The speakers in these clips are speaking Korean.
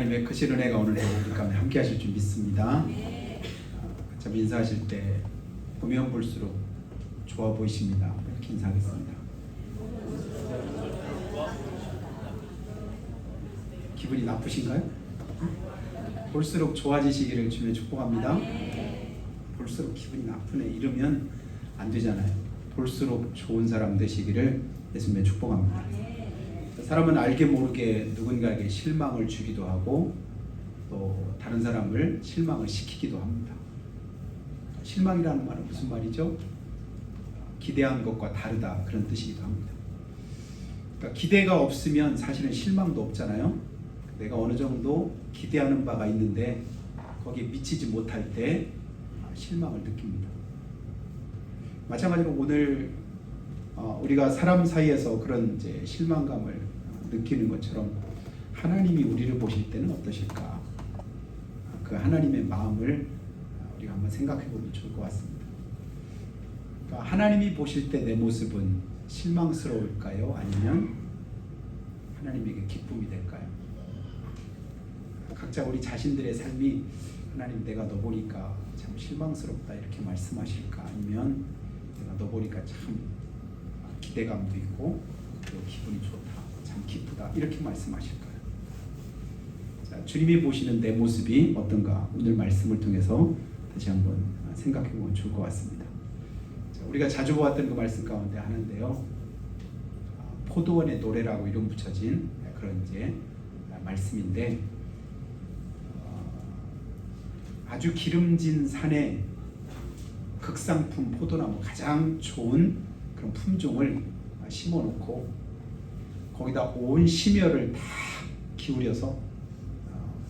하나님의 크신 은혜가 오늘 우리 가운데 함께 하실 줄 믿습니다. 참 인사하실 때 보면 볼수록 좋아 보이십니다. 이렇게 인사하겠습니다. 기분이 나쁘신가요? 볼수록 좋아지시기를 주며 축복합니다. 볼수록 기분이 나쁘네 이러면 안 되잖아요. 볼수록 좋은 사람 되시기를 예수님의 축복합니다. 사람은 알게 모르게 누군가에게 실망을 주기도 하고 또 다른 사람을 실망을 시키기도 합니다. 실망이라는 말은 무슨 말이죠? 기대한 것과 다르다 그런 뜻이기도 합니다. 그러니까 기대가 없으면 사실은 실망도 없잖아요. 내가 어느 정도 기대하는 바가 있는데 거기에 미치지 못할 때 실망을 느낍니다. 마찬가지로 오늘 우리가 사람 사이에서 그런 이제 실망감을 느끼는 것처럼 하나님이 우리를 보실 때는 어떠실까? 그 하나님의 마음을 우리가 한번 생각해 보면 좋을 것 같습니다. 그러니까 하나님이 보실 때 내 모습은 실망스러울까요? 아니면 하나님에게 기쁨이 될까요? 각자 우리 자신들의 삶이 하나님 내가 너 보니까 참 실망스럽다 이렇게 말씀하실까? 아니면 내가 너 보니까 참 기대감도 있고 그리고 기분이 좋다 참 기쁘다 이렇게 말씀하실까요? 자, 주님이 보시는 내 모습이 어떤가 오늘 말씀을 통해서 다시 한번 생각해 보면 좋을 것 같습니다. 자, 우리가 자주 보았던 그 말씀 가운데 하나인데요, 포도원의 노래라고 이름 붙여진 그런 이제 말씀인데, 아주 기름진 산에 극상품 포도나무 가장 좋은 그런 품종을 심어놓고 거기다 온 심혈을 다 기울여서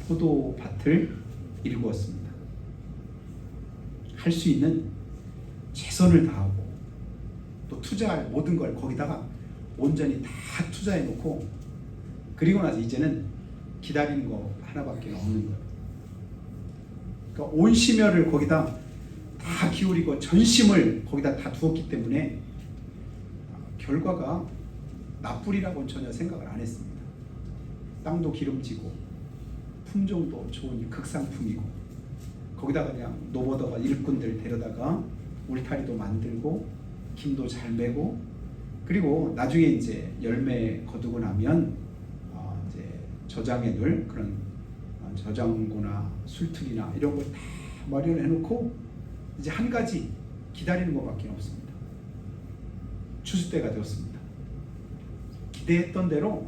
포도밭을 일구었습니다. 할 수 있는 최선을 다하고 또 투자할 모든 걸 거기다가 온전히 다 투자해놓고 그리고 나서 이제는 기다리는 거 하나밖에 없는 거예요. 그러니까 온 심혈을 거기다 다 기울이고 전심을 거기다 다 두었기 때문에 결과가 나쁘리라고는 전혀 생각을 안 했습니다. 땅도 기름지고 품종도 좋은 극상품이고 거기다 그냥 노버더가 일꾼들 데려다가 울타리도 만들고 김도 잘 메고 그리고 나중에 이제 열매 거두고 나면 이제 저장해 둘 그런 저장고나 술틀이나 이런 걸 다 마련해 놓고 이제 한 가지 기다리는 것밖에 없습니다. 추수 때가 되었습니다. 기대했던 대로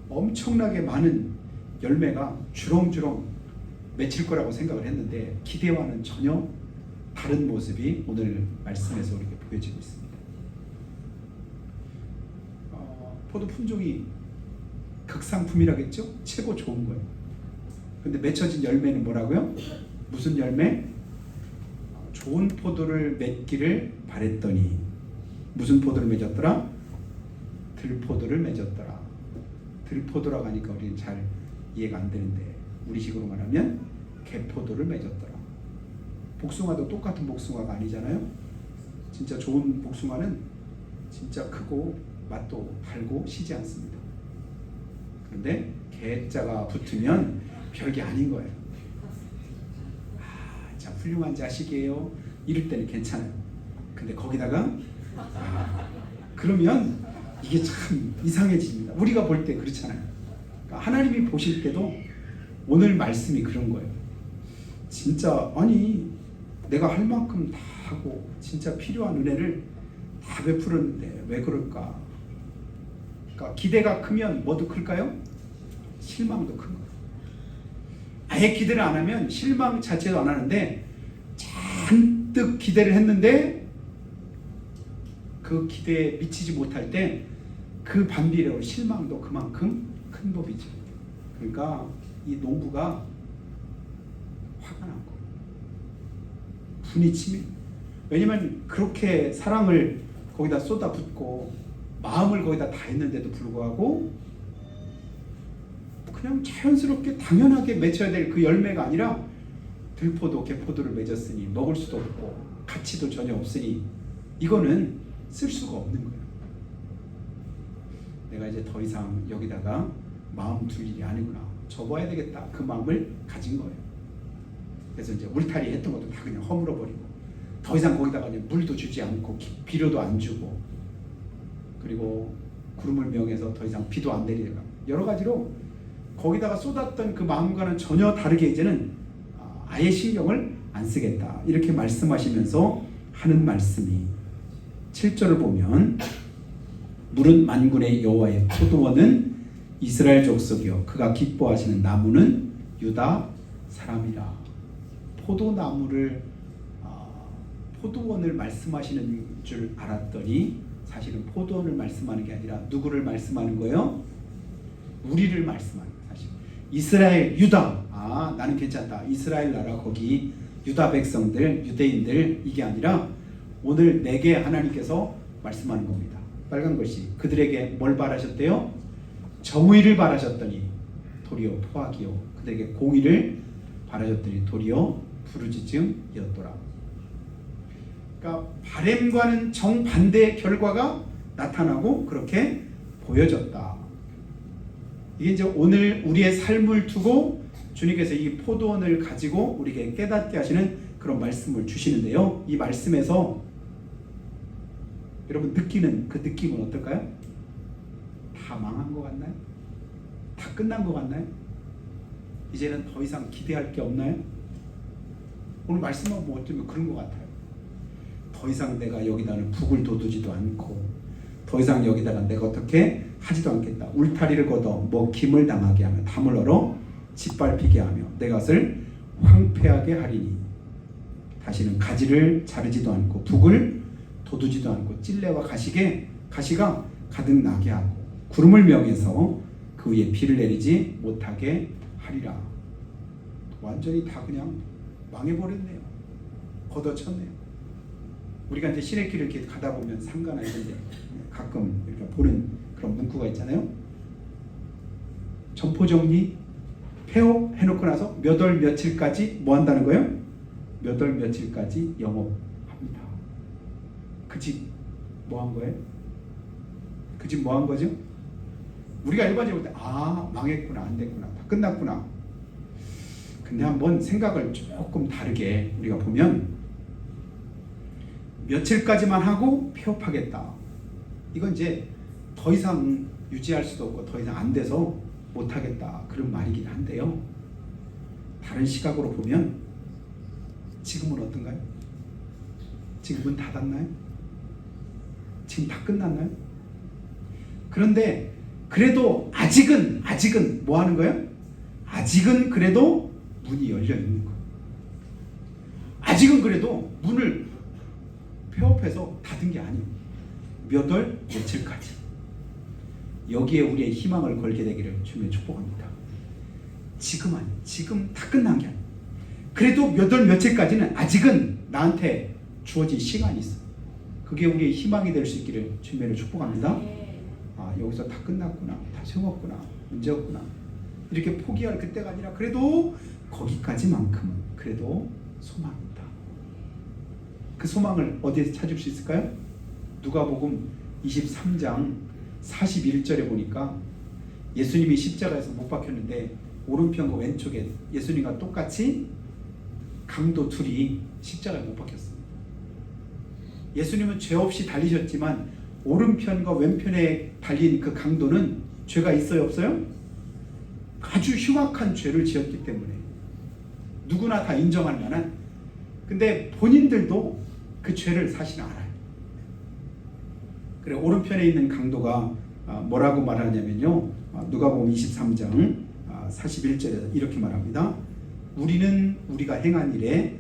엄청나게 많은 열매가 주렁주렁 맺힐 거라고 생각을 했는데 기대와는 전혀 다른 모습이 오늘 말씀에서 우리에게 보여지고 있습니다. 포도 품종이 극상품이라겠죠? 최고 좋은 거예요. 근데 맺혀진 열매는 뭐라고요? 무슨 열매? 좋은 포도를 맺기를 바랬더니 무슨 포도를 맺었더라? 들포도를 맺었더라. 들포도라고 하니까 우리는 잘 이해가 안 되는데 우리식으로 말하면 개포도를 맺었더라. 복숭아도 똑같은 복숭아가 아니잖아요. 진짜 좋은 복숭아는 진짜 크고 맛도 달고 시지 않습니다. 그런데 개자가 붙으면 별게 아닌 거예요. 참 훌륭한 자식이에요. 이럴 때는 괜찮아요. 근데 거기다가 그러면 이게 참 이상해집니다. 우리가 볼 때 그렇잖아요. 그러니까 하나님이 보실 때도 오늘 말씀이 그런 거예요. 진짜 아니 내가 할 만큼 다 하고 진짜 필요한 은혜를 다 베풀었는데 왜 그럴까? 그러니까 기대가 크면 뭐도 클까요? 실망도 큰 거예요. 아예 기대를 안 하면 실망 자체도 안 하는데 잔뜩 기대를 했는데 그 기대에 미치지 못할 때 그 반비례로 실망도 그만큼 큰 법이죠. 그러니까 이 농부가 화가 난 거예요. 분이 치밀. 왜냐면 그렇게 사랑을 거기다 쏟아붓고 마음을 거기다 다 했는데도 불구하고 그냥 자연스럽게 당연하게 맺혀야 될 그 열매가 아니라 들포도 개포도를 맺었으니 먹을 수도 없고 가치도 전혀 없으니 이거는 쓸 수가 없는 거예요. 내가 이제 더 이상 여기다가 마음 둘 일이 아니구나. 접어야 되겠다. 그 마음을 가진 거예요. 그래서 이제 울타리 했던 것도 다 그냥 허물어 버리고 더 이상 거기다가 이제 물도 주지 않고 비료도 안 주고 그리고 구름을 명해서 더 이상 비도 안 내리다가 여러 가지로 거기다가 쏟았던 그 마음과는 전혀 다르게 이제는 아예 신경을 안 쓰겠다. 이렇게 말씀하시면서 하는 말씀이 7절을 보면 물은 만군의 여호와의 포도원은 이스라엘 족속이요 그가 기뻐하시는 나무는 유다 사람이라. 포도나무를 포도원을 말씀하시는 줄 알았더니 사실은 포도원을 말씀하는 게 아니라 누구를 말씀하는 거예요? 우리를 말씀하는 거예요. 사실 이스라엘 유다 나는 괜찮다. 이스라엘 나라 거기 유다 백성들 유대인들 이게 아니라 오늘 내게 하나님께서 말씀하는 겁니다. 빨간 것이 그들에게 뭘 바라셨대요? 정의를 바라셨더니 도리어 포악이요 그들에게 공의를 바라셨더니 도리어 부르짖음이었더라. 그러니까 바램과는 정반대의 결과가 나타나고 그렇게 보여졌다. 이게 이제 오늘 우리의 삶을 두고 주님께서 이 포도원을 가지고 우리에게 깨닫게 하시는 그런 말씀을 주시는데요. 이 말씀에서 여러분 느끼는 그 느낌은 어떨까요? 다 망한 것 같나요? 다 끝난 것 같나요? 이제는 더 이상 기대할 게 없나요? 오늘 말씀만 뭐 어쩌면 그런 것 같아요. 더 이상 내가 여기다는 북을 돋우지도 않고 더 이상 여기다가 내가 어떻게 하지도 않겠다. 울타리를 걷어 먹힘을 당하게 하며 담을 얼어 짓밟히게 하며 내 것을 황폐하게 하리니 다시는 가지를 자르지도 않고 북을 돋우지도 않고 찔레와 가시가 가득 나게 하고 구름을 명해서 그 위에 비를 내리지 못하게 하리라. 완전히 다 그냥 망해버렸네요. 걷어쳤네요. 우리가 이제 시내길을 이렇게 가다 보면 상가나 이런 데 가끔 이렇게 보는 그런 문구가 있잖아요. 점포정리 폐업 해놓고 나서 몇 월 며칠까지 뭐 한다는 거예요? 몇 월 며칠까지 영업합니다. 그 집 뭐 한 거예요? 그 집 뭐 한 거죠? 우리가 일반적으로 볼 때 망했구나 안 됐구나 다 끝났구나. 근데 한번 생각을 조금 다르게 우리가 보면 며칠까지만 하고 폐업하겠다. 이건 이제 더 이상 유지할 수도 없고 더 이상 안 돼서 못하겠다 그런 말이긴 한데요. 다른 시각으로 보면 지금은 어떤가요? 지금 문 닫았나요? 지금 다 끝났나요? 그런데 그래도 아직은 뭐 하는 거예요? 아직은 그래도 문이 열려 있는 거예요. 아직은 그래도 문을 폐업해서 닫은 게 아니에요. 몇 월 며칠까지 여기에 우리의 희망을 걸게 되기를 주님의 축복합니다. 지금 다 끝난 게 아니에요. 그래도 몇 월 며칠까지는 아직은 나한테 주어진 시간이 있어. 그게 우리의 희망이 될 수 있기를 주님의 축복합니다. 여기서 다 끝났구나, 다 세웠구나, 문제 없구나 이렇게 포기할 그때가 아니라 그래도 거기까지만큼은 그래도 소망이다. 그 소망을 어디에서 찾을 수 있을까요? 누가복음 23장 41절에 보니까 예수님이 십자가에서 못 박혔는데 오른편과 왼쪽에 예수님과 똑같이 강도 둘이 십자가에 못 박혔습니다. 예수님은 죄 없이 달리셨지만 오른편과 왼편에 달린 그 강도는 죄가 있어요 없어요? 아주 흉악한 죄를 지었기 때문에 누구나 다 인정할 만한, 근데 본인들도 그 죄를 사실 알아요. 그래 오른편에 있는 강도가 뭐라고 말하냐면요, 누가복음 23장 41절에 이렇게 말합니다. 우리는 우리가 행한 일에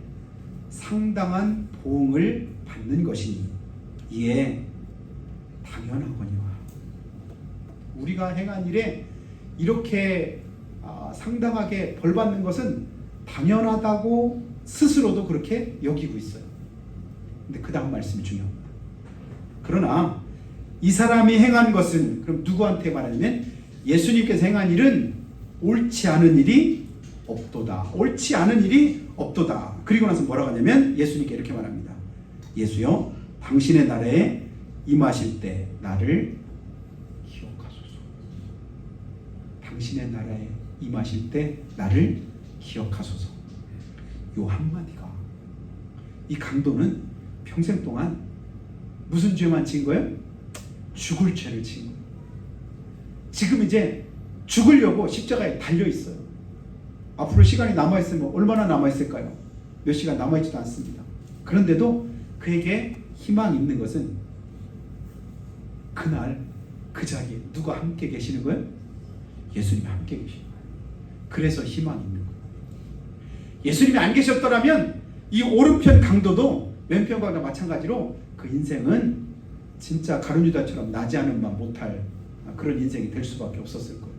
상당한 보응을 받는 것이니 이에 당연하거니와. 우리가 행한 일에 이렇게 상당하게 벌 받는 것은 당연하다고 스스로도 그렇게 여기고 있어요. 근데 그 다음 말씀이 중요합니다. 그러나 이 사람이 행한 것은, 그럼 누구한테 말하냐면 예수님께서 행한 일은 옳지 않은 일이 없도다. 옳지 않은 일이 없도다. 그리고 나서 뭐라고 하냐면 예수님께 이렇게 말합니다. 예수여, 당신의 나라에 임하실 때 나를 기억하소서. 당신의 나라에 임하실 때 나를 기억하소서. 요 한마디가, 이 강도는 평생 동안 무슨 죄만 지은 거예요? 죽을 죄를 지은 거예요. 지금 이제 죽으려고 십자가에 달려 있어요. 앞으로 시간이 남아있으면 얼마나 남아있을까요? 몇 시간 남아있지도 않습니다. 그런데도 그에게 희망이 있는 것은 그날 그 자리에 누가 함께 계시는 거예요? 예수님이 함께 계시는 거예요. 그래서 희망이 있는 거예요. 예수님이 안 계셨더라면 이 오른편 강도도 왼편과 마찬가지로 그 인생은 진짜 가룟유다처럼 나지 않으면 못할 그런 인생이 될 수밖에 없었을 거예요.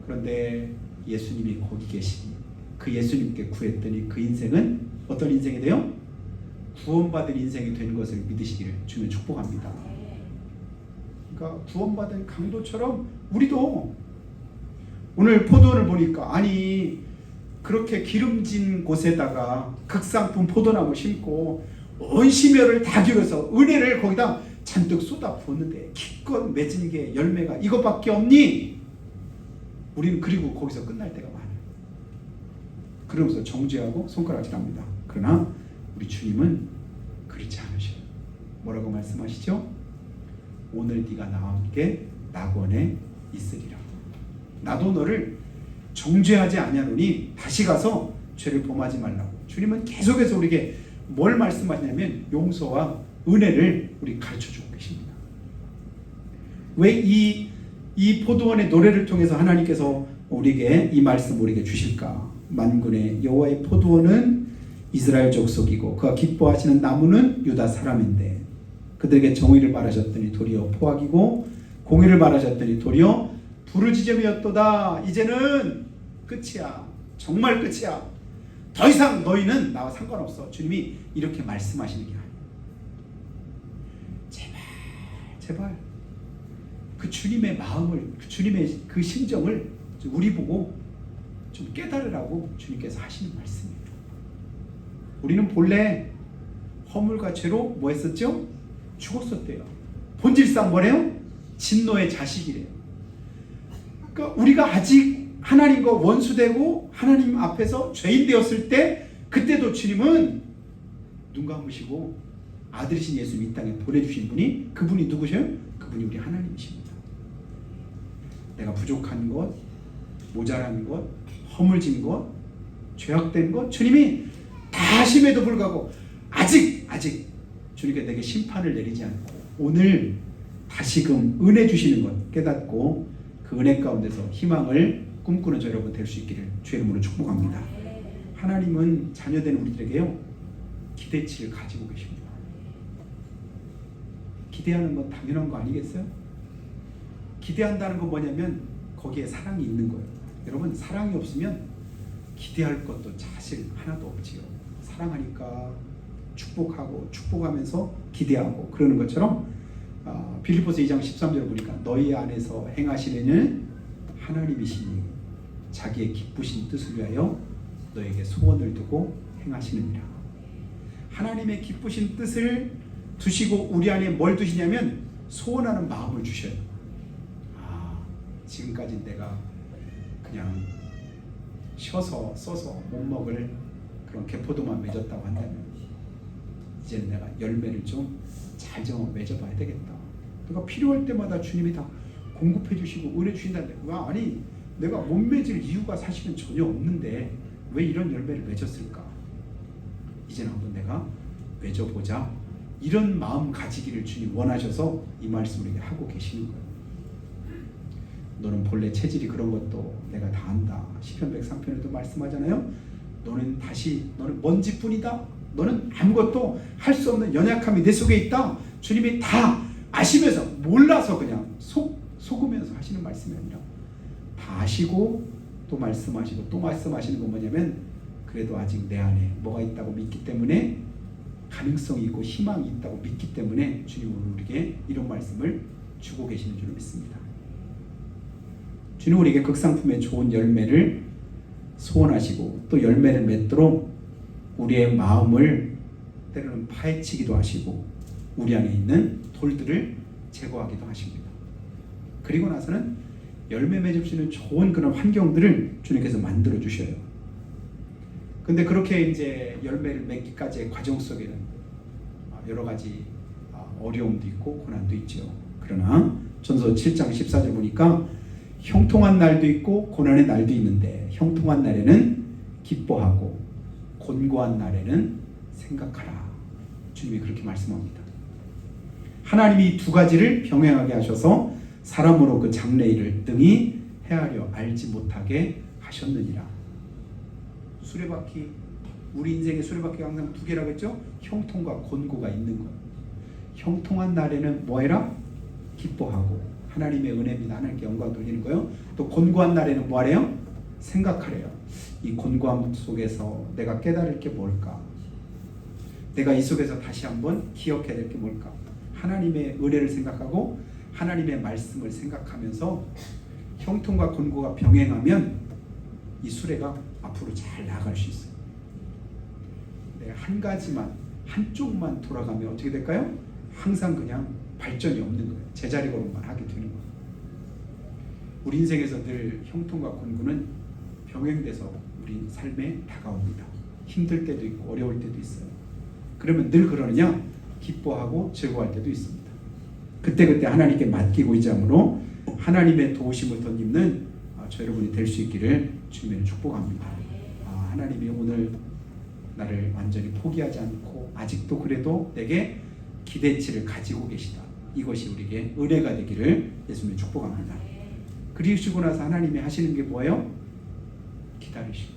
그런데 예수님이 거기 계시니 그 예수님께 구했더니 그 인생은 어떤 인생이 돼요? 구원받은 인생이 된 것을 믿으시기를 주면 축복합니다. 그러니까 구원받은 강도처럼 우리도 오늘 포도원을 보니까, 아니 그렇게 기름진 곳에다가 극상품 포도나무 심고 온 심혈을 다 기울여서 은혜를 거기다 잔뜩 쏟아 부었는데 기껏 맺은 게 열매가 이것밖에 없니? 우리는 그리고 거기서 끝날 때가 많아요. 그러면서 정죄하고 손가락질합니다. 그러나 우리 주님은 그렇지 않으셔요. 뭐라고 말씀하시죠? 오늘 네가 나와 함께 낙원에 있으리라. 나도 너를 정죄하지 아니하노니 다시 가서 죄를 범하지 말라고. 주님은 계속해서 우리에게 뭘 말씀하시냐면 용서와 은혜를 우리 가르쳐주고 계십니다. 왜 이 포도원의 노래를 통해서 하나님께서 우리에게 이 말씀 우리에게 주실까? 만군의 여호와의 포도원은 이스라엘 족속이고 그가 기뻐하시는 나무는 유다 사람인데 그들에게 정의를 말하셨더니 도리어 포악이고 공의를 말하셨더니 도리어 부르짖음이었도다. 이제는 끝이야. 정말 끝이야. 더 이상 너희는 나와 상관없어. 주님이 이렇게 말씀하시는 게 아니에요. 제발 그 주님의 마음을, 그 주님의 그 심정을 우리 보고 좀 깨달으라고 주님께서 하시는 말씀이에요. 우리는 본래 허물과 죄로 뭐 했었죠? 죽었었대요. 본질상 뭐래요? 진노의 자식이래요. 그러니까 우리가 아직 하나님과 원수되고 하나님 앞에서 죄인 되었을 때, 그때도 주님은 눈 감으시고 아들이신 예수님 이 땅에 보내주신 분이, 그분이 누구셔요? 그분이 우리 하나님이십니다. 내가 부족한 것, 모자란 것, 허물진 것, 죄악된 것, 주님이 다 하심에도 불구하고 아직 주님께 내게 심판을 내리지 않고 오늘 다시금 은혜 주시는 것 깨닫고 그 은혜 가운데서 희망을 꿈꾸는 저 여러분 될 수 있기를 주의 이름으로 축복합니다. 하나님은 자녀된 우리들에게요 기대치를 가지고 계십니다. 기대하는 건 당연한 거 아니겠어요? 기대한다는 건 뭐냐면 거기에 사랑이 있는 거예요. 여러분, 사랑이 없으면 기대할 것도 사실 하나도 없지요. 사랑하니까 축복하고 축복하면서 기대하고 그러는 것처럼 빌립보서 2장 13절을 보니까 너희 안에서 행하시는 하나님이시니 자기의 기쁘신 뜻을 위하여 너에게 소원을 두고 행하시느니라. 하나님의 기쁘신 뜻을 두시고 우리 안에 뭘 두시냐면 소원하는 마음을 주셔요. 지금까지 내가 그냥 쉬어서 써서 못 먹을 그런 개포도만 맺었다고 한다면 이제는 내가 열매를 좀 잘 맺어봐야 되겠다. 그러니까 필요할 때마다 주님이 다 공급해 주시고 은혜 주신다는데, 아니 내가 못 맺을 이유가 사실은 전혀 없는데 왜 이런 열매를 맺었을까? 이제는 한번 내가 맺어보자. 이런 마음 가지기를 주님 원하셔서 이 말씀을 이렇게 하고 계시는 거예요. 너는 본래 체질이 그런 것도 내가 다 안다. 시편 103편에도 말씀하잖아요. 너는 먼지뿐이다. 너는 아무것도 할 수 없는 연약함이 내 속에 있다. 주님이 다 아시면서 몰라서 그냥 속으면서 하시는 말씀이 아니라 다 아시고 또 말씀하시고 또 말씀하시는 건 뭐냐면 그래도 아직 내 안에 뭐가 있다고 믿기 때문에, 가능성이 있고 희망이 있다고 믿기 때문에 주님은 우리에게 이런 말씀을 주고 계시는 줄 믿습니다. 주님 우리에게 극상품의 좋은 열매를 소원하시고 또 열매를 맺도록 우리의 마음을 때로는 파헤치기도 하시고 우리 안에 있는 돌들을 제거하기도 하십니다. 그리고 나서는 열매 맺을 수 있는 좋은 그런 환경들을 주님께서 만들어 주셔요. 근데 그렇게 이제 열매를 맺기까지의 과정 속에는 여러 가지 어려움도 있고 고난도 있죠. 그러나 전서 7장 14절 보니까 형통한 날도 있고 고난의 날도 있는데 형통한 날에는 기뻐하고 곤고한 날에는 생각하라. 주님이 그렇게 말씀합니다. 하나님이 두 가지를 병행하게 하셔서 사람으로 그 장래일을 능히 헤아려 알지 못하게 하셨느니라. 수레바퀴, 우리 인생의 수레바퀴가 항상 두 개라고 했죠? 형통과 곤고가 있는 거예요. 형통한 날에는 뭐 해라? 기뻐하고 하나님의 은혜입니다. 하나님께 영광 돌리는 거예요. 또 곤고한 날에는 뭐 하래요? 생각하래요. 이 곤고함 속에서 내가 깨달을 게 뭘까? 내가 이 속에서 다시 한번 기억해야 될 게 뭘까? 하나님의 은혜를 생각하고 하나님의 말씀을 생각하면서 형통과 곤고가 병행하면 이 수레가 앞으로 잘 나아갈 수 있어요. 한 가지만, 한쪽만 돌아가면 어떻게 될까요? 항상 그냥 발전이 없는 거예요. 제자리걸음만 하게 되는 거예요. 우리 인생에서 늘 형통과 곤고는 병행돼서 우리 삶에 다가옵니다. 힘들 때도 있고 어려울 때도 있어요. 그러면 늘 그러느냐? 기뻐하고 즐거워할 때도 있습니다. 그때그때 하나님께 맡기고 있자므로 하나님의 도우심을 덧입는 저 여러분이 될 수 있기를 주님을 축복합니다. 하나님이 오늘 나를 완전히 포기하지 않고 아직도 그래도 내게 기대치를 가지고 계시다. 이것이 우리에게 은혜가 되기를 예수님이 축복합니다. 그리시고 나서 하나님이 하시는 게 뭐예요? 기다리시고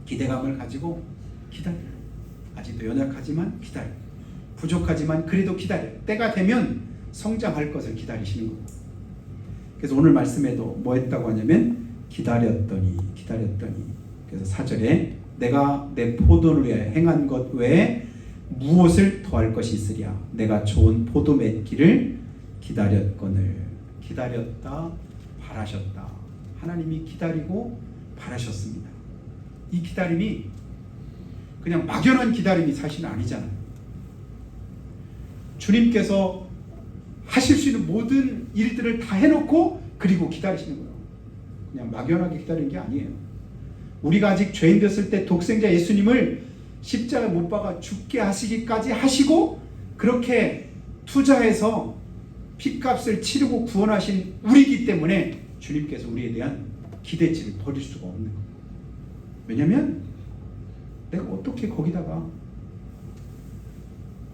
기대감을 가지고 기다려요. 아직도 연약하지만 기다려요. 부족하지만 그래도 기다려요. 때가 되면 성장할 것을 기다리시는 거예요. 그래서 오늘 말씀에도 뭐 했다고 하냐면 기다렸더니 그래서 4절에 내가 내 포도를 행한 것 외에 무엇을 더할 것이 있으랴. 내가 좋은 포도 맺기를 기다렸거늘. 기다렸다 바라셨다. 하나님이 기다리고 바라셨습니다. 이 기다림이 그냥 막연한 기다림이 사실은 아니잖아요. 주님께서 하실 수 있는 모든 일들을 다 해놓고 그리고 기다리시는 거예요. 그냥 막연하게 기다리는 게 아니에요. 우리가 아직 죄인 됐을 때 독생자 예수님을 십자가에 못 박아 죽게 하시기까지 하시고 그렇게 투자해서 핏값을 치르고 구원하신 우리이기 때문에 주님께서 우리에 대한 기대치를 버릴 수가 없는 거예요. 왜냐하면 내가 어떻게 거기다가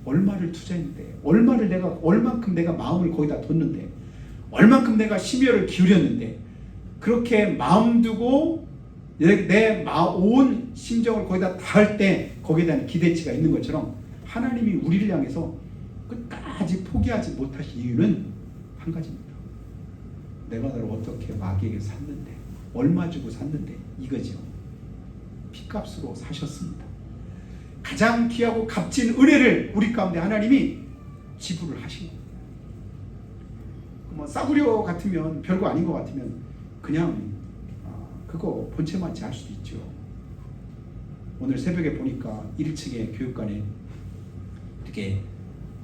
얼마를 투자했는데 얼만큼 내가 마음을 거기다 뒀는데 얼만큼 내가 심혈을 기울였는데 그렇게 마음 두고 내 온 심정을 거기다 다할 때 거기에 대한 기대치가 있는 것처럼 하나님이 우리를 향해서 끝까지 포기하지 못하신 이유는 한 가지입니다. 내가 너를 어떻게 마귀에게 샀는데 얼마 주고 샀는데 이거죠. 핏값으로 사셨습니다. 가장 귀하고 값진 은혜를 우리 가운데 하나님이 지불을 하신 거예요. 뭐 싸구려 같으면 별거 아닌 것 같으면 그냥 그거 본체만치 할 수도 있죠. 오늘 새벽에 보니까 1층에 교육관에 이렇게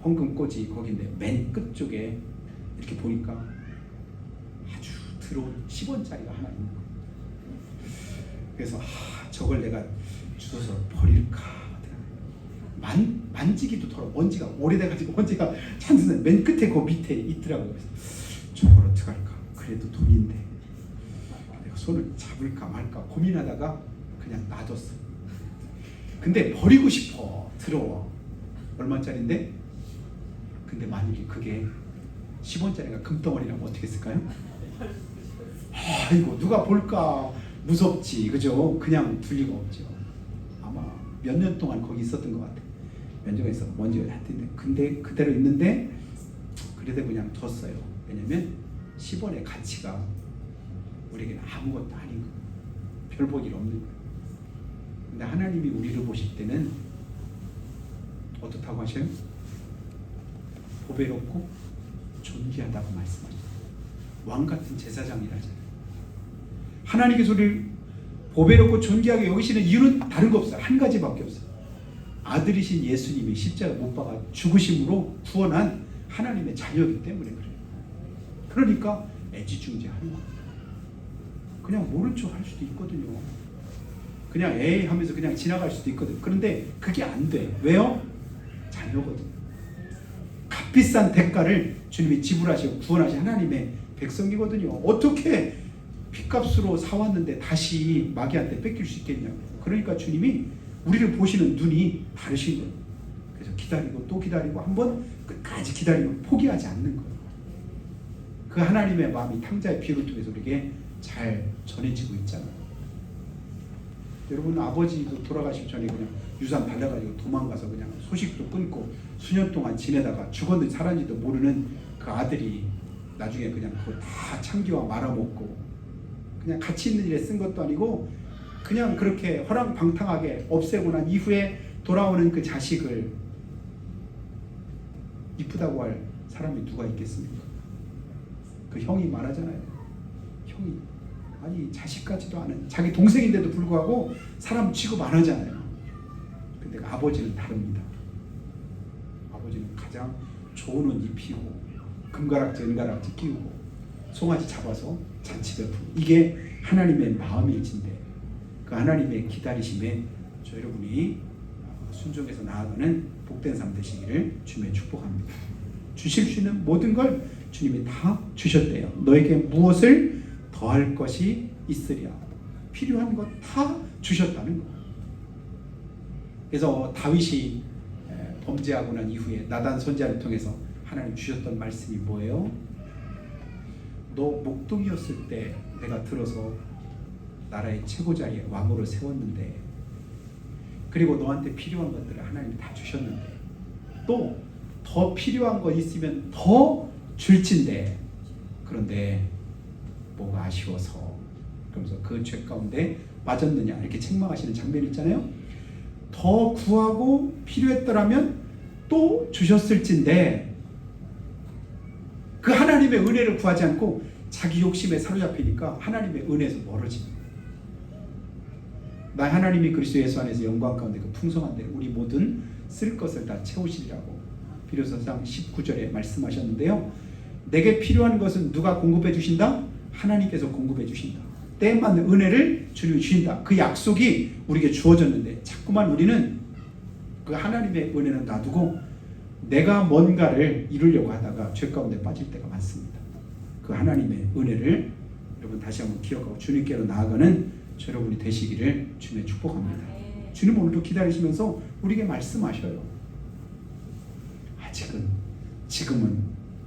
황금꽂이 거기인데 맨 끝쪽에 이렇게 보니까 아주 더러운 10원짜리가 하나 있는 거예요. 그래서 저걸 내가 주워서 버릴까 만지기도 더러워. 먼지가 오래돼가지고 먼지가 찬스는 맨 끝에 그 밑에 있더라고요. 그래서 저걸 어떡할까? 그래도 돈인데 내가 손을 잡을까 말까 고민하다가 그냥 놔뒀어. 근데 버리고 싶어. 더러워. 얼마짜린데? 근데 만약에 그게 10원짜리가 금덩어리라면 어떻게 했을까요? 이거 누가 볼까 무섭지, 그죠? 그냥 둘 리가 없죠. 아마 몇 년 동안 거기 있었던 것 같아. 면접에서 먼지가 닿던데, 근데 그대로 있는데 그래도 그냥 뒀어요. 왜냐면 10원의 가치가 우리에게는 아무것도 아닌 거예요. 별 볼 일 없는 거예요. 근데 하나님이 우리를 보실 때는 어떻다고 하셔요? 보배롭고 존귀하다고 말씀하셔요. 왕 같은 제사장이라잖아요. 하나님께서 우리를 보배롭고 존귀하게 여기시는 이유는 다른 거 없어요. 한 가지밖에 없어요. 아들이신 예수님이 십자가 못 박아 죽으심으로 구원한 하나님의 자녀이기 때문에 그래요. 그러니까 애지중지하는 거예요. 그냥 모른 척 할 수도 있거든요. 그냥 에이 하면서 그냥 지나갈 수도 있거든. 그런데 그게 안 돼. 왜요? 자녀거든. 값비싼 대가를 주님이 지불하시고 구원하신 하나님의 백성이거든요. 어떻게 핏값으로 사왔는데 다시 마귀한테 뺏길 수 있겠냐고. 그러니까 주님이 우리를 보시는 눈이 다르신 거예요. 그래서 기다리고 또 기다리고 한번 끝까지 기다리면 포기하지 않는 거예요. 그 하나님의 마음이 탕자의 피를 통해서 우리에게 잘 전해지고 있잖아요. 여러분 아버지도 돌아가시기 전에 그냥 유산 받아가지고 도망가서 그냥 소식도 끊고 수년 동안 지내다가 죽었는지 살았는지도 모르는 그 아들이 나중에 그냥 그거 다 창기와 말아먹고 그냥 가치 있는 일에 쓴 것도 아니고 그냥 그렇게 허랑방탕하게 없애고 난 이후에 돌아오는 그 자식을 이쁘다고 할 사람이 누가 있겠습니까? 그 형이 말하잖아요. 형이 아니 자식까지도 않은 자기 동생인데도 불구하고 사람 취급 안 하잖아요. 근데 그 아버지는 다릅니다. 아버지는 가장 좋은 옷 입히고 금가락지 은가락지 끼우고 송아지 잡아서 잔치 베푸고 이게 하나님의 마음일진데 그 하나님의 기다리심에 저 여러분이 순종해서 나아가는 복된 삶 되시기를 주님의 축복합니다. 주실 수 있는 모든 걸 주님이 다 주셨대요. 너에게 무엇을 더할 것이 있으랴. 필요한 것 다 주셨다는 거. 그래서 다윗이 범죄하고 난 이후에 나단 선지자를 통해서 하나님 주셨던 말씀이 뭐예요? 너 목동이었을 때 내가 들어서 나라의 최고 자리에 왕으로 세웠는데 그리고 너한테 필요한 것들을 하나님이 다 주셨는데 또 더 필요한 거 있으면 더 줄진데 그런데 뭐가 아쉬워서 그러면서 그 죄 가운데 빠졌느냐 이렇게 책망하시는 장면이 있잖아요. 더 구하고 필요했더라면 또 주셨을진데 그 하나님의 은혜를 구하지 않고 자기 욕심에 사로잡히니까 하나님의 은혜에서 멀어집니다. 나 하나님이 그리스도 예수 안에서 영광 가운데 그 풍성한데 우리 모든 쓸 것을 다 채우시리라고 비로소상 19절에 말씀하셨는데요. 내게 필요한 것은 누가 공급해 주신다? 하나님께서 공급해 주신다. 때에 맞는 은혜를 주님이 주신다. 그 약속이 우리에게 주어졌는데 자꾸만 우리는 그 하나님의 은혜는 놔두고 내가 뭔가를 이루려고 하다가 죄 가운데 빠질 때가 많습니다. 그 하나님의 은혜를 여러분 다시 한번 기억하고 주님께로 나아가는 여러분이 되시기를 주님의 축복합니다. 주님 오늘도 기다리시면서 우리에게 말씀하셔요. 지금은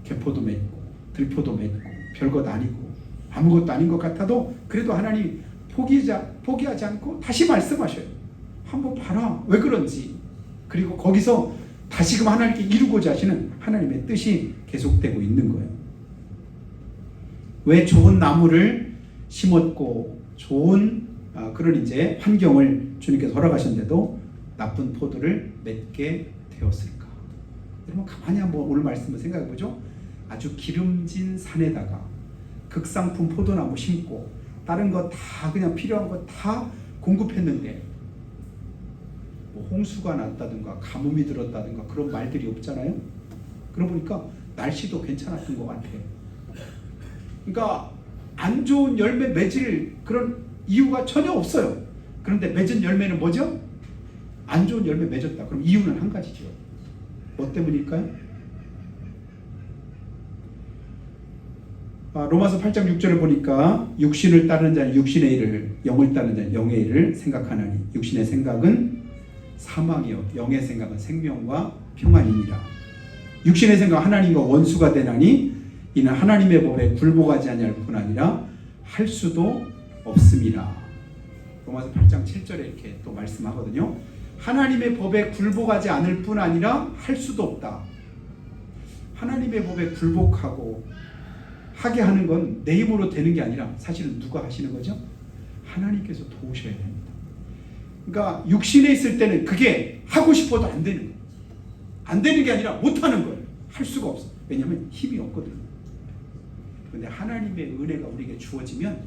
개포도 맺고 들포도 맺고 별것 아니고 아무것도 아닌 것 같아도 그래도 하나님 포기하지 않고 다시 말씀하셔요. 한번 봐라 왜 그런지. 그리고 거기서 다시금 하나님께 이루고자 하시는 하나님의 뜻이 계속되고 있는 거예요. 왜 좋은 나무를 심었고 좋은 그런 이제 환경을 주님께서 허락하셨는데도 나쁜 포도를 맺게 되었을까? 여러분 가만히 한번 오늘 말씀을 생각해 보죠. 아주 기름진 산에다가 극상품 포도나무 심고 다른 거 다 그냥 필요한 거 다 공급했는데 뭐 홍수가 났다든가 가뭄이 들었다든가 그런 말들이 없잖아요. 그러고 보니까 날씨도 괜찮았던 것 같아요. 그러니까 안 좋은 열매 맺을 그런 이유가 전혀 없어요. 그런데 맺은 열매는 뭐죠? 안 좋은 열매 맺었다. 그럼 이유는 한 가지죠. 뭐 때문일까요? 로마서 8장 6절을 보니까 육신을 따르는 자는 육신의 일을 영을 따르는 자는 영의 일을 생각하나니 육신의 생각은 사망이요 영의 생각은 생명과 평안이니라. 육신의 생각 하나님과 원수가 되나니 이는 하나님의 법에 굴복하지 아니할 뿐 아니라 할 수도 없음이라. 로마서 8장 7절에 이렇게 또 말씀하거든요. 하나님의 법에 굴복하지 않을 뿐 아니라 할 수도 없다. 하나님의 법에 굴복하고 하게 하는 건 내 힘으로 되는 게 아니라 사실은 누가 하시는 거죠? 하나님께서 도우셔야 됩니다. 그러니까 육신에 있을 때는 그게 하고 싶어도 안 되는 거예요. 안 되는 게 아니라 못 하는 거예요. 할 수가 없어. 왜냐하면 힘이 없거든요. 그런데 하나님의 은혜가 우리에게 주어지면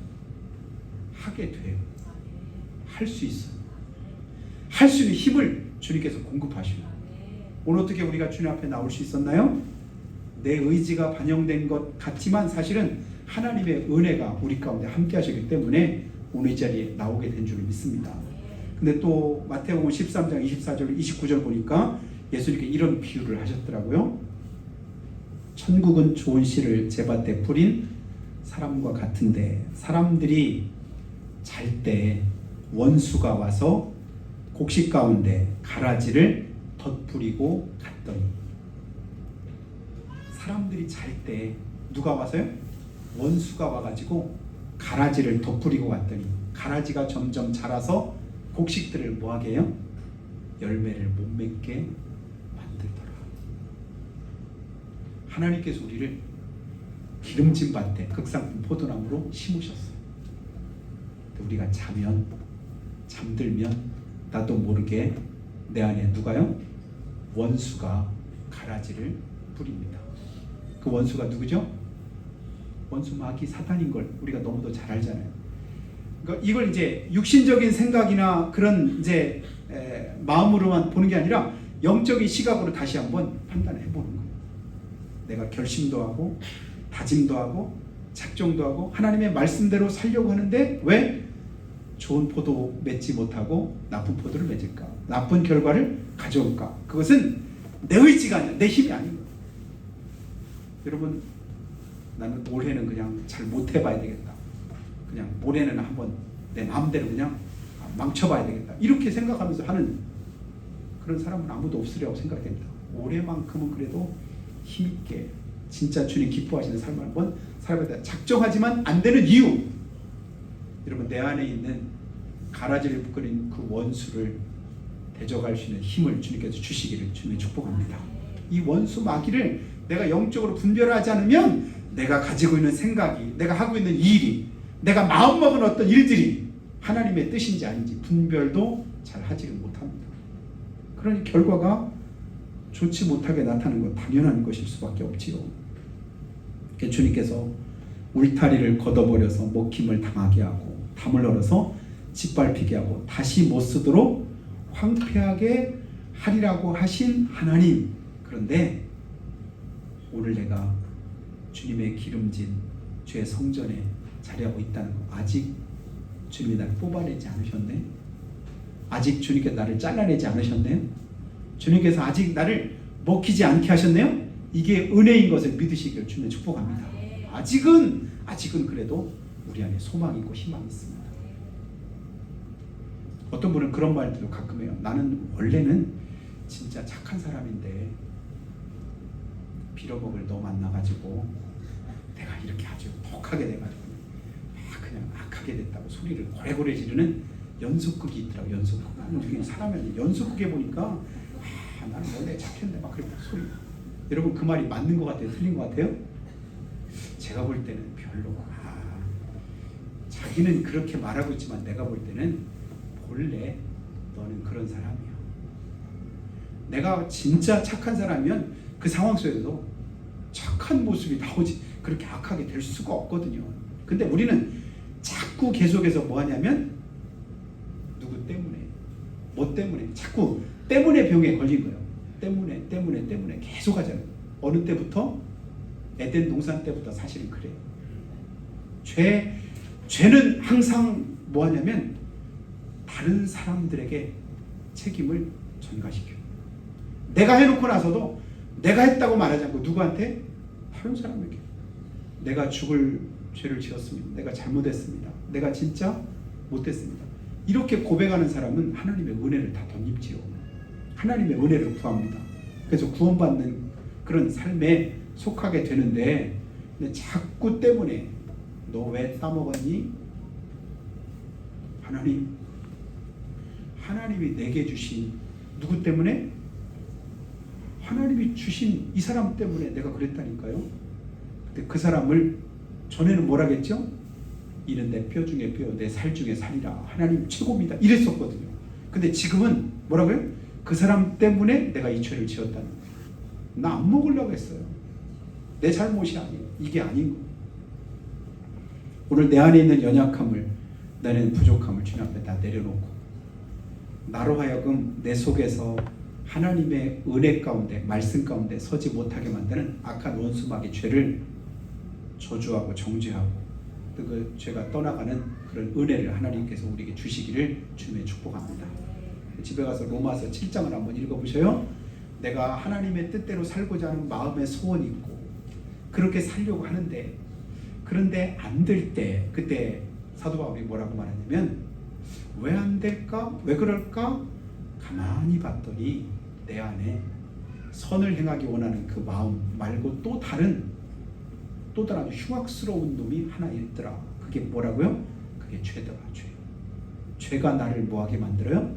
하게 돼요. 할 수 있어요. 할 수 있는 힘을 주님께서 공급하시고 오늘 어떻게 우리가 주님 앞에 나올 수 있었나요? 내 의지가 반영된 것 같지만 사실은 하나님의 은혜가 우리 가운데 함께 하셨기 때문에 오늘 이 자리에 나오게 된 줄 믿습니다. 근데 또 마태복음 13장 24절 29절 보니까 예수님께 이런 비유를 하셨더라고요. 천국은 좋은 씨를 제 밭에 뿌린 사람과 같은데 사람들이 잘 때 원수가 와서 곡식 가운데 가라지를 덧뿌리고 갔더니, 사람들이 잘 때 누가 와서요? 원수가 와가지고 가라지를 덧뿌리고 갔더니 가라지가 점점 자라서 곡식들을 뭐하게 해요? 열매를 못 맺게 만들더라. 하나님께서 우리를 기름진 밭에 극상품 포도나무로 심으셨어요. 우리가 자면, 잠들면 나도 모르게 내 안에 누가요? 원수가 가라지를 뿌립니다. 그 원수가 누구죠? 원수 마귀 사탄인 걸 우리가 너무도 잘 알잖아요. 그러니까 이걸 이제 육신적인 생각이나 그런 이제 마음으로만 보는 게 아니라 영적인 시각으로 다시 한번 판단해 보는 거예요. 내가 결심도 하고 다짐도 하고 작정도 하고 하나님의 말씀대로 살려고 하는데 왜 좋은 포도 맺지 못하고 나쁜 포도를 맺을까? 나쁜 결과를 가져올까? 그것은 내 의지가 아니야. 내 힘이 아닌 거예요. 여러분, 나는 올해는 그냥 잘 못해봐야 되겠다. 그냥 올해는 한번 내 마음대로 그냥 망쳐봐야 되겠다. 이렇게 생각하면서 하는 그런 사람은 아무도 없으리라고 생각됩니다. 올해만큼은 그래도 힘있게 진짜 주님 기뻐하시는 삶을 한번 살아봐야 된다. 작정하지만 안 되는 이유, 여러분, 내 안에 있는 가라지를 부끄린 그 원수를 대적할 수 있는 힘을 주님께서 주시기를 주님의 축복합니다. 이 원수 마귀를 내가 영적으로 분별하지 않으면 내가 가지고 있는 생각이, 내가 하고 있는 일이, 내가 마음먹은 어떤 일들이 하나님의 뜻인지 아닌지 분별도 잘 하지를 못합니다. 그러니 결과가 좋지 못하게 나타나는 건 당연한 것일 수밖에 없지요. 주님께서 울타리를 걷어버려서 먹힘을 당하게 하고 담을 얼어서 짓밟히게 하고 다시 못 쓰도록 황폐하게 하리라고 하신 하나님, 그런데 오늘 내가 주님의 기름진 주의 성전에 자리하고 있다는 거, 아직 주님이 나를 뽑아내지 않으셨네? 아직 주님께서 나를 잘라내지 않으셨네요? 주님께서 아직 나를 먹히지 않게 하셨네요? 이게 은혜인 것을 믿으시기를 주님의 축복합니다. 아직은 그래도 우리 안에 소망이 있고 희망이 있습니다. 어떤 분은 그런 말들도 가끔 해요. 나는 원래는 진짜 착한 사람인데 빌어먹을 너 만나가지고 내가 이렇게 아주 독하게 돼가지고 그냥 악하게 됐다고 소리를 고래고래 지르는 연속극이 있더라고요. 연속극. 나는 사람이 연속극에 보니까 나는 원래 착했는데 막 그렇게 소리. 여러분, 그 말이 맞는 것 같아요? 틀린 것 같아요? 제가 볼 때는 별로. 자기는 그렇게 말하고 있지만 내가 볼 때는 본래 너는 그런 사람이야. 내가 진짜 착한 사람이면 그 상황 속에서 착한 모습이 나오지 그렇게 악하게 될 수가 없거든요. 근데 우리는 자꾸 계속해서 뭐 하냐면 누구 때문에, 뭐 때문에, 자꾸 때문에 병에 걸린 거예요. 때문에 계속 하잖아요. 어느 때부터? 에덴 동산 때부터 사실은 그래요. 죄는 항상 뭐 하냐면 다른 사람들에게 책임을 전가시켜요. 내가 해놓고 나서도 내가 했다고 말하지 않고 누구한테? 다른 사람에게. 내가 죽을 죄를 지었습니다. 내가 잘못했습니다. 내가 진짜 못했습니다. 이렇게 고백하는 사람은 하나님의 은혜를 다 덧입지요. 하나님의 은혜를 구합니다. 그래서 구원받는 그런 삶에 속하게 되는데, 근데 자꾸 때문에 너 왜 따먹었니? 하나님이 내게 주신 누구 때문에? 하나님이 주신 이 사람 때문에 내가 그랬다니까요. 근데 그 사람을 전에는 뭐라겠죠? 이는 내 뼈 중에 뼈, 내 살 중에 살이라. 하나님 최고입니다. 이랬었거든요. 근데 지금은 뭐라고요? 그 사람 때문에 내가 이 죄를 지었다는 거예요. 나 안 먹으려고 했어요. 내 잘못이 아니에요. 이게 아닌 거예요. 오늘 내 안에 있는 연약함을, 내 안에 있는 부족함을 주님 앞에 다 내려놓고 나로 하여금 내 속에서 하나님의 은혜 가운데, 말씀 가운데 서지 못하게 만드는 악한 원수마귀의 죄를 저주하고 정죄하고 그 죄가 떠나가는 그런 은혜를 하나님께서 우리에게 주시기를 주님의 축복합니다. 집에 가서 로마서 7장을 한번 읽어보셔요. 내가 하나님의 뜻대로 살고자 하는 마음의 소원이 있고 그렇게 살려고 하는데 그런데 안 될 때 그때 사도 바울이 뭐라고 말하냐면 왜 안 될까? 왜 그럴까? 가만히 봤더니 내 안에 선을 행하기 원하는 그 마음 말고 또 다른 흉악스러운 놈이 하나 있더라. 그게 뭐라고요? 그게 죄더라. 죄가 나를 뭐하게 만들어요?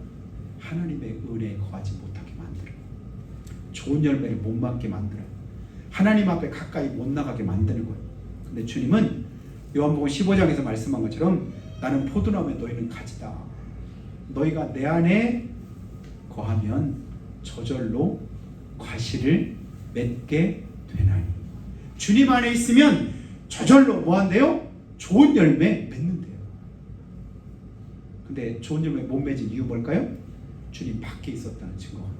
하나님의 은혜에 거하지 못하게 만들어요. 좋은 열매를 못 맞게 만들어요. 하나님 앞에 가까이 못 나가게 만드는 거예요. 근데 주님은 요한복음 15장에서 말씀한 것처럼 나는 포도나무에 너희는 가지다. 너희가 내 안에 거하면 저절로 과실을 맺게 되나니. 주님 안에 있으면 저절로 뭐 한대요? 좋은 열매 맺는데요. 근데 좋은 열매 못 맺은 이유 뭘까요? 주님 밖에 있었다는 증거거든요.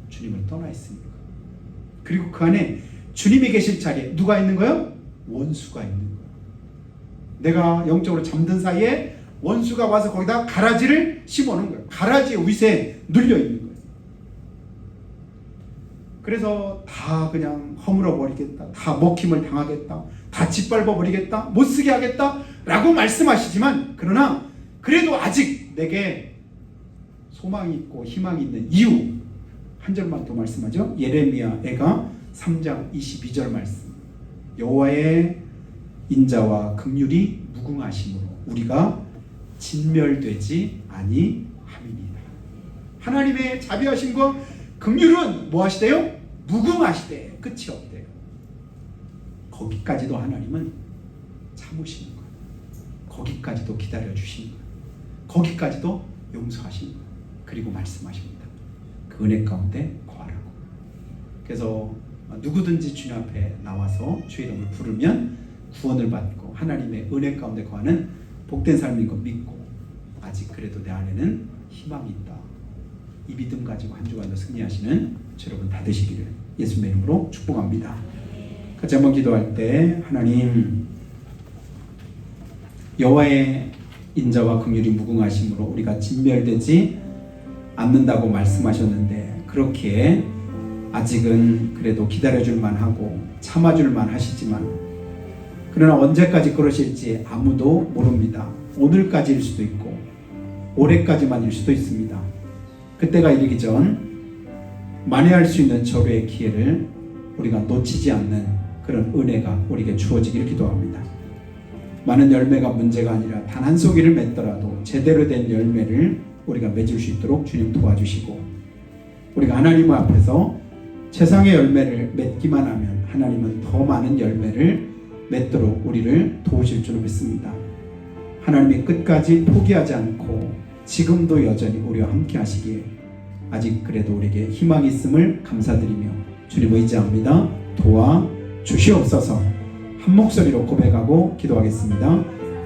주님을 떠나 있으니까. 그리고 그 안에 주님이 계실 자리에 누가 있는 거예요? 원수가 있는 거예요. 내가 영적으로 잠든 사이에 원수가 와서 거기다 가라지를 심어놓은 거예요. 가라지의 위세에 눌려 있는 거예요. 그래서 다 그냥 허물어 버리겠다, 다 먹힘을 당하겠다, 다 짓밟아 버리겠다, 못쓰게 하겠다 라고 말씀하시지만 그러나 그래도 아직 내게 소망이 있고 희망이 있는 이유 한 절만 더 말씀하죠. 예레미야 애가 3장 22절 말씀. 여호와의 인자와 긍휼이 무궁하심으로 우리가 진멸되지 아니함이니이다. 하나님의 자비하심과 긍휼은 뭐 하시대요? 무궁하시대. 끝이 없대요. 거기까지도 하나님은 참으시는 거예요. 거기까지도 기다려주시는 거예요. 거기까지도 용서하시는 거예요. 그리고 말씀하십니다. 그 은혜 가운데 거하라고. 그래서 누구든지 주님 앞에 나와서 주의 이름을 부르면 구원을 받고 하나님의 은혜 가운데 거하는 복된 삶인 것 믿고 아직 그래도 내 안에는 희망이 있다. 이 믿음 가지고 한 주간도 승리하시는 여러분 다 되시기를 예수님의 이름으로 축복합니다. 같이 한번 기도할 때 하나님 여호와의 인자와 긍휼이 무궁하심으로 우리가 진멸되지 않는다고 말씀하셨는데 그렇게 아직은 그래도 기다려줄 만하고 참아줄 만하시지만 그러나 언제까지 그러실지 아무도 모릅니다. 오늘까지일 수도 있고 올해까지만일 수도 있습니다. 그때가 이르기 전 만회할 수 있는 절호의 기회를 우리가 놓치지 않는 그런 은혜가 우리에게 주어지기를 기도합니다. 많은 열매가 문제가 아니라 단 한 송이를 맺더라도 제대로 된 열매를 우리가 맺을 수 있도록 주님 도와주시고 우리가 하나님 앞에서 최상의 열매를 맺기만 하면 하나님은 더 많은 열매를 맺도록 우리를 도우실 줄 믿습니다. 하나님이 끝까지 포기하지 않고 지금도 여전히 우리와 함께 하시기에 아직 그래도 우리에게 희망이 있음을 감사드리며 주님 의지합니다. 도와 주시옵소서. 한 목소리로 고백하고 기도하겠습니다.